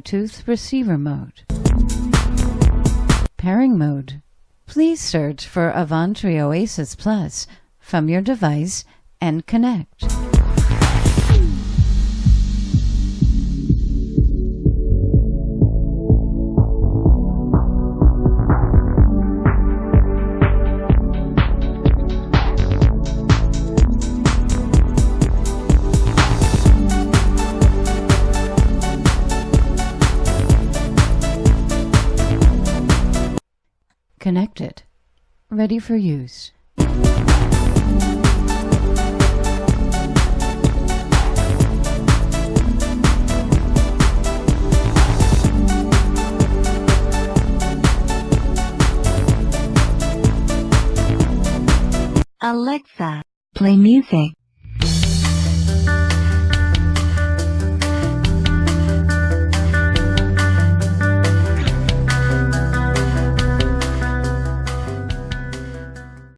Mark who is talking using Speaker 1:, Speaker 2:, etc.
Speaker 1: Bluetooth receiver mode. Pairing mode. Please search for Avantree Oasis Plus from your device and connect. Connected. Ready for use.
Speaker 2: Alexa, play music.